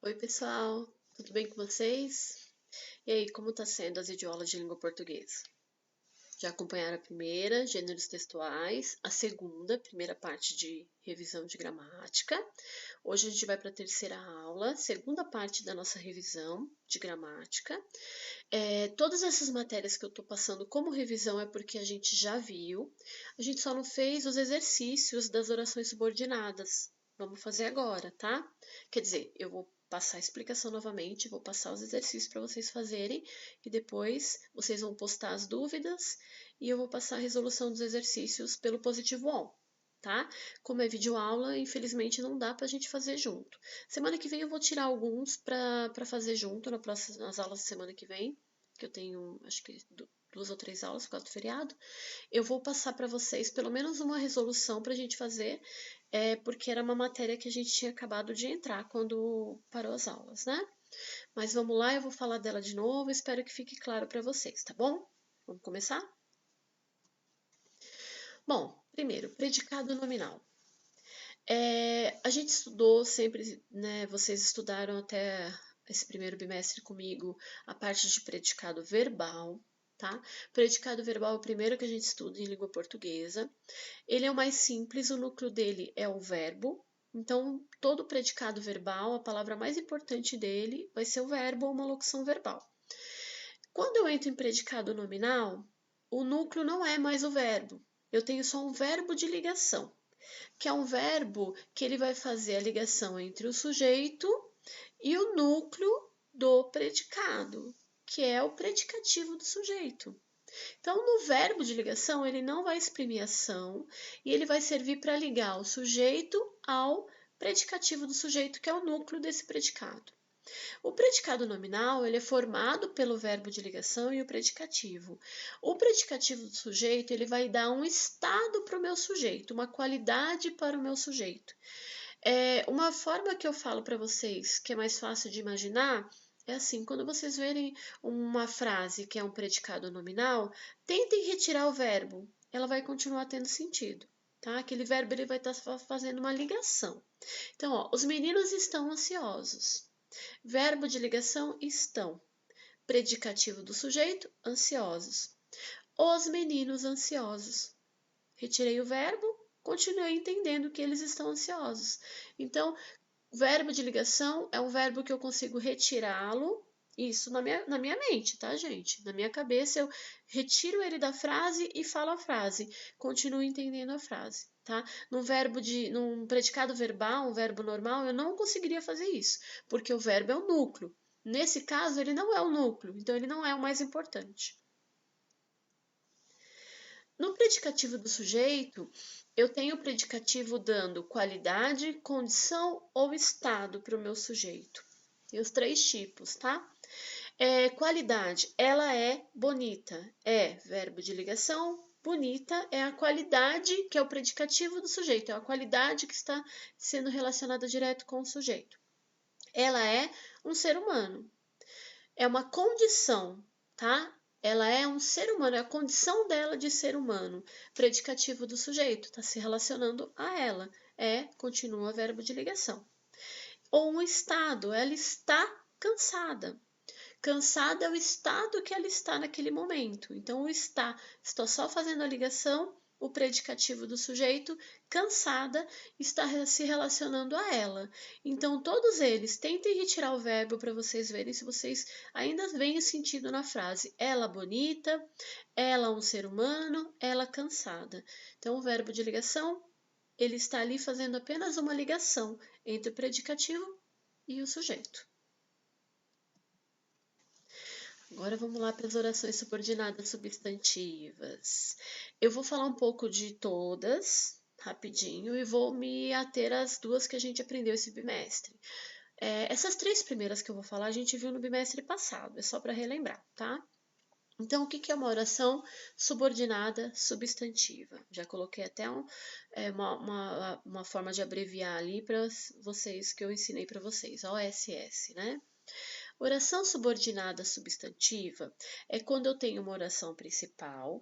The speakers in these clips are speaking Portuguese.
Oi, pessoal, tudo bem com vocês? E aí, como está sendo as videoaulas de língua portuguesa? Já acompanharam a primeira, gêneros textuais, a segunda, primeira parte de revisão de gramática. Hoje a gente vai para a terceira aula, segunda parte da nossa revisão de gramática. Todas essas matérias que eu estou passando como revisão é porque a gente já viu, a gente só não fez os exercícios das orações subordinadas. Vamos fazer agora, tá? Quer dizer, eu vou passar a explicação novamente, vou passar os exercícios para vocês fazerem e depois vocês vão postar as dúvidas e eu vou passar a resolução dos exercícios pelo Positivo On, tá? Como é videoaula, infelizmente não dá para a gente fazer junto. Semana que vem eu vou tirar alguns para fazer junto nas aulas da semana que vem, que eu tenho acho que 2 ou 3 aulas por causa do feriado. Eu vou passar para vocês pelo menos uma resolução para a gente fazer, porque era uma matéria que a gente tinha acabado de entrar quando parou as aulas, né? Mas vamos lá, eu vou falar dela de novo, espero que fique claro para vocês, tá bom? Vamos começar? Bom, primeiro, predicado nominal. A gente estudou sempre, né? Vocês estudaram até esse primeiro bimestre comigo a parte de predicado verbal, tá? Predicado verbal é o primeiro que a gente estuda em língua portuguesa. Ele é o mais simples, o núcleo dele é o verbo. Então, todo predicado verbal, a palavra mais importante dele vai ser o verbo ou uma locução verbal. Quando eu entro em predicado nominal, o núcleo não é mais o verbo. Eu tenho só um verbo de ligação, que é um verbo que ele vai fazer a ligação entre o sujeito e o núcleo do predicado, que é o predicativo do sujeito. Então, no verbo de ligação, ele não vai exprimir ação e ele vai servir para ligar o sujeito ao predicativo do sujeito, que é o núcleo desse predicado. O predicado nominal ele é formado pelo verbo de ligação e o predicativo. O predicativo do sujeito ele vai dar um estado para o meu sujeito, uma qualidade para o meu sujeito. Uma forma que eu falo para vocês que é mais fácil de imaginar é assim, quando vocês verem uma frase que é um predicado nominal, tentem retirar o verbo, ela vai continuar tendo sentido. Tá? Aquele verbo ele vai estar fazendo uma ligação. Então, ó, os meninos estão ansiosos. Verbo de ligação estão. Predicativo do sujeito, ansiosos. Os meninos ansiosos. Retirei o verbo, continuei entendendo que eles estão ansiosos. Então, verbo de ligação é um verbo que eu consigo retirá-lo, isso na minha mente, tá, gente? Na minha cabeça eu retiro ele da frase e falo a frase. Continuo entendendo a frase, tá? Num predicado verbal, um verbo normal, eu não conseguiria fazer isso, porque o verbo é o núcleo. Nesse caso, ele não é o núcleo, então ele não é o mais importante. No predicativo do sujeito, eu tenho o predicativo dando qualidade, condição ou estado para o meu sujeito. Tem os 3 tipos, tá? Qualidade, ela é bonita. É verbo de ligação. Bonita é a qualidade que é o predicativo do sujeito. É a qualidade que está sendo relacionada direto com o sujeito. Ela é um ser humano. É uma condição, tá? Ela é um ser humano, é a condição dela de ser humano. Predicativo do sujeito, está se relacionando a ela. Continua verbo de ligação. Ou um estado, ela está cansada. Cansada é o estado que ela está naquele momento. Então, estou só fazendo a ligação, o predicativo do sujeito, cansada, está se relacionando a ela. Então, todos eles, tentem retirar o verbo para vocês verem se vocês ainda veem sentido na frase. Ela bonita, ela um ser humano, ela cansada. Então, o verbo de ligação, ele está ali fazendo apenas uma ligação entre o predicativo e o sujeito. Agora vamos lá para as orações subordinadas substantivas. Eu vou falar um pouco de todas, rapidinho, e vou me ater às 2 que a gente aprendeu esse bimestre. Essas 3 primeiras que eu vou falar a gente viu no bimestre passado, é só para relembrar, tá? Então, o que é uma oração subordinada substantiva? Já coloquei até uma forma de abreviar ali para vocês que eu ensinei para vocês, OSS, né? Oração subordinada substantiva é quando eu tenho uma oração principal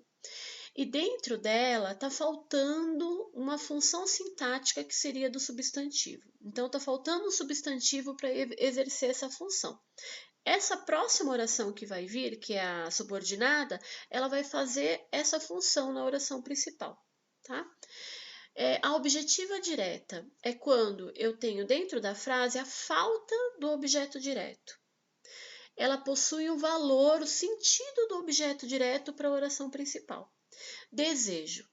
E dentro dela está faltando uma função sintática que seria do substantivo. Então, está faltando um substantivo para exercer essa função. Essa próxima oração que vai vir, que é a subordinada, ela vai fazer essa função na oração principal, tá? A objetiva direta é quando eu tenho dentro da frase a falta do objeto direto. Ela possui o valor, o sentido do objeto direto para a oração principal. Desejo.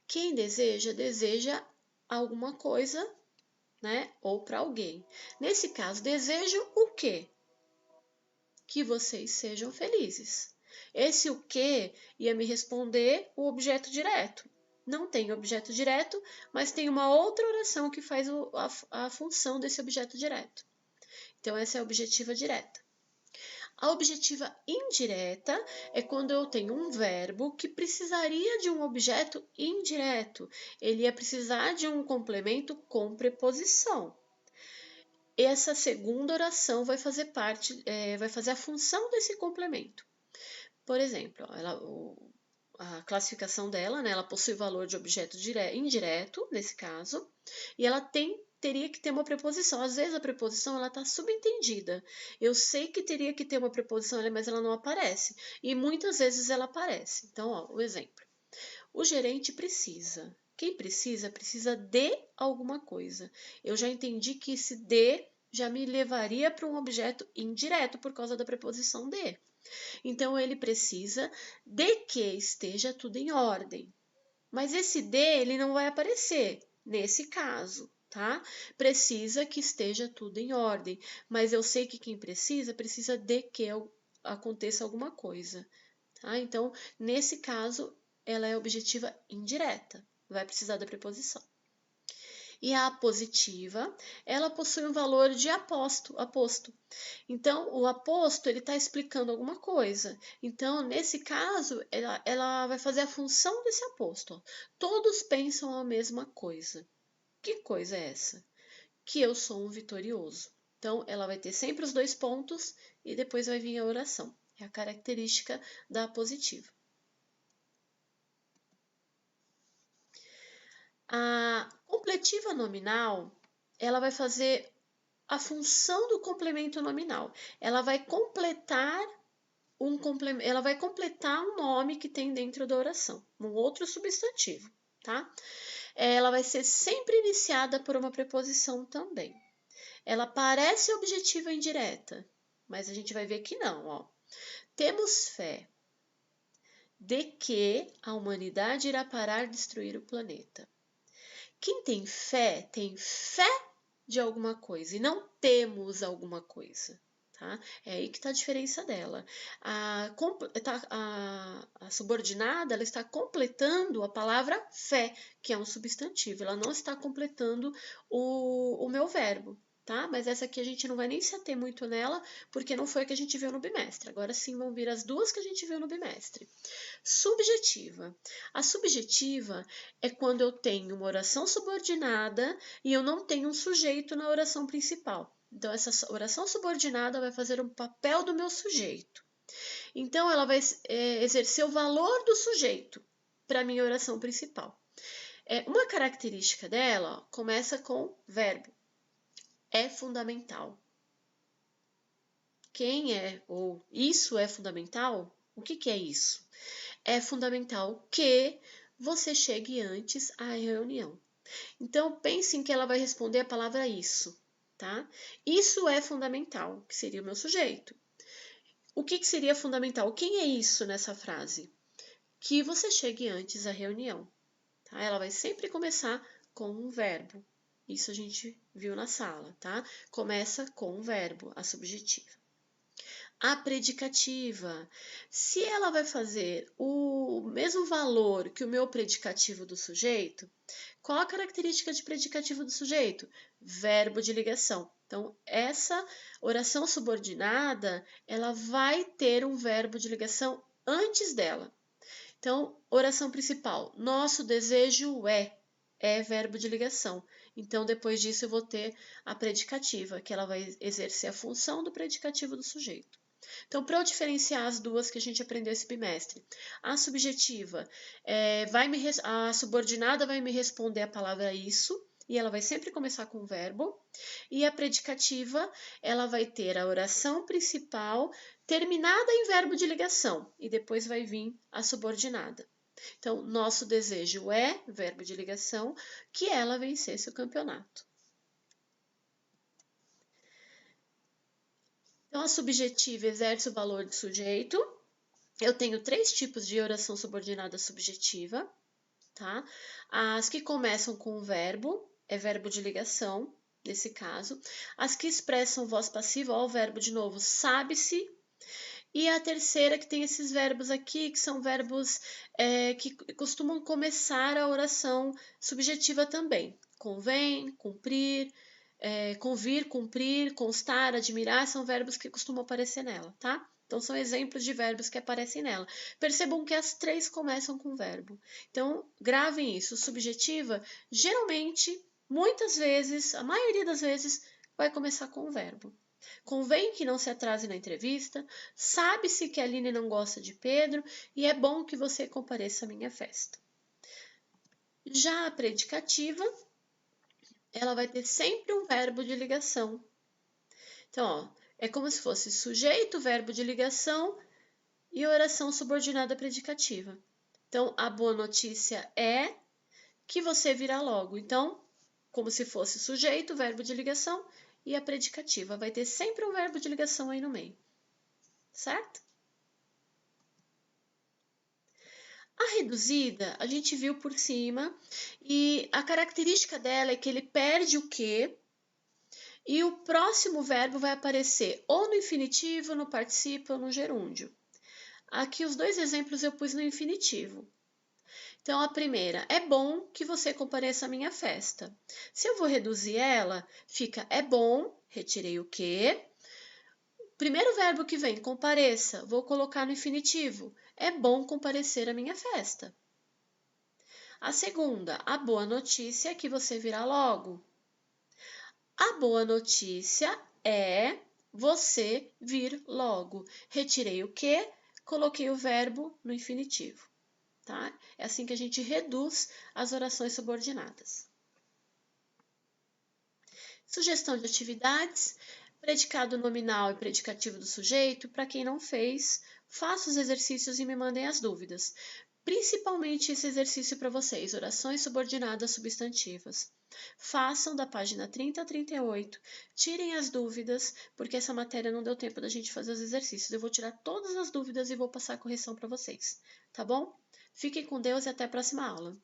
Quem deseja, deseja alguma coisa, né? Ou para alguém. Nesse caso, desejo o quê? Que vocês sejam felizes. Esse o que ia me responder o objeto direto. Não tem objeto direto, mas tem uma outra oração que faz a função desse objeto direto. Então, essa é a objetiva direta. A objetiva indireta é quando eu tenho um verbo que precisaria de um objeto indireto. Ele ia precisar de um complemento com preposição. Essa segunda oração vai fazer vai fazer a função desse complemento. Por exemplo, a classificação dela, né, ela possui valor de objeto indireto, nesse caso, e ela teria que ter uma preposição. Às vezes a preposição ela está subentendida. Eu sei que teria que ter uma preposição, mas ela não aparece. E muitas vezes ela aparece. Então, ó, o exemplo. O gerente precisa. Quem precisa, precisa de alguma coisa. Eu já entendi que esse de já me levaria para um objeto indireto por causa da preposição de. Então, ele precisa de que esteja tudo em ordem. Mas esse de, ele não vai aparecer nesse caso, tá? Precisa que esteja tudo em ordem. Mas eu sei que quem precisa de que aconteça alguma coisa, tá? Então, nesse caso, ela é objetiva indireta, vai precisar da preposição. E a apositiva, ela possui um valor de aposto. Então, o aposto, ele está explicando alguma coisa. Então, nesse caso, ela vai fazer a função desse aposto. Todos pensam a mesma coisa. Que coisa é essa? Que eu sou um vitorioso. Então, ela vai ter sempre os dois pontos e depois vai vir a oração. É a característica da apositiva. A completiva nominal, ela vai fazer a função do complemento nominal. Ela vai completar um nome que tem dentro da oração, um outro substantivo, tá? Ela vai ser sempre iniciada por uma preposição também. Ela parece objetiva indireta, mas a gente vai ver que não, ó. Temos fé de que a humanidade irá parar de destruir o planeta. Quem tem fé de alguma coisa e não temos alguma coisa, tá? É aí que está a diferença dela. A subordinada, ela está completando a palavra fé, que é um substantivo. Ela não está completando o meu verbo, tá? Mas essa aqui a gente não vai nem se ater muito nela, porque não foi a que a gente viu no bimestre. Agora sim vão vir as duas que a gente viu no bimestre. Subjetiva. A subjetiva é quando eu tenho uma oração subordinada e eu não tenho um sujeito na oração principal. Então, essa oração subordinada vai fazer o papel do meu sujeito. Então, ela vai exercer o valor do sujeito para a minha oração principal. Uma característica dela começa com verbo. É fundamental. Quem é ou isso é fundamental? O que é isso? É fundamental que você chegue antes à reunião. Então, pensem que ela vai responder a palavra isso, tá? Isso é fundamental, que seria o meu sujeito. O que seria fundamental? Quem é isso nessa frase? Que você chegue antes à reunião, tá? Ela vai sempre começar com um verbo. Isso a gente viu na sala, tá? Começa com um verbo, a subjetiva. A predicativa, se ela vai fazer o mesmo valor que o meu predicativo do sujeito, qual a característica de predicativo do sujeito? Verbo de ligação. Então, essa oração subordinada, ela vai ter um verbo de ligação antes dela. Então, oração principal, nosso desejo é verbo de ligação. Então, depois disso, eu vou ter a predicativa, que ela vai exercer a função do predicativo do sujeito. Então, para eu diferenciar as duas que a gente aprendeu esse bimestre, a subjetiva, a subordinada vai me responder a palavra isso, e ela vai sempre começar com o verbo, e a predicativa, ela vai ter a oração principal terminada em verbo de ligação, e depois vai vir a subordinada. Então, nosso desejo é, verbo de ligação, que ela vencesse o campeonato. Então, a subjetiva exerce o valor de sujeito. Eu tenho 3 tipos de oração subordinada subjetiva, tá? As que começam com o verbo, é verbo de ligação, nesse caso. As que expressam voz passiva, ó, o verbo de novo, sabe-se. E a terceira que tem esses verbos aqui, que são verbos que costumam começar a oração subjetiva também. Convém, cumprir, convir, cumprir, constar, admirar, são verbos que costumam aparecer nela, tá? Então, são exemplos de verbos que aparecem nela. Percebam que as 3 começam com verbo. Então, gravem isso. Subjetiva, geralmente, muitas vezes, a maioria das vezes, vai começar com o verbo. Convém que não se atrase na entrevista, sabe-se que a Aline não gosta de Pedro e é bom que você compareça à minha festa. Já a predicativa, ela vai ter sempre um verbo de ligação. Então, ó, é como se fosse sujeito, verbo de ligação e oração subordinada predicativa. Então, a boa notícia é que você virá logo. Então, como se fosse sujeito, verbo de ligação e a predicativa. Vai ter sempre um verbo de ligação aí no meio. Certo? A reduzida, a gente viu por cima, e a característica dela é que ele perde o que e o próximo verbo vai aparecer ou no infinitivo, no particípio ou no gerúndio. Aqui os 2 exemplos eu pus no infinitivo. Então, a primeira, é bom que você compareça à minha festa. Se eu vou reduzir ela, fica é bom, retirei o que. Primeiro verbo que vem, compareça, vou colocar no infinitivo. É bom comparecer à minha festa. A segunda, a boa notícia é que você virá logo. A boa notícia é você vir logo. Retirei o que, coloquei o verbo no infinitivo. Tá? É assim que a gente reduz as orações subordinadas. Sugestão de atividades. Predicado nominal e predicativo do sujeito. Para quem não fez, faça os exercícios e me mandem as dúvidas. Principalmente esse exercício para vocês, orações subordinadas substantivas. Façam da página 30 a 38, tirem as dúvidas, porque essa matéria não deu tempo da gente fazer os exercícios. Eu vou tirar todas as dúvidas e vou passar a correção para vocês, tá bom? Fiquem com Deus e até a próxima aula.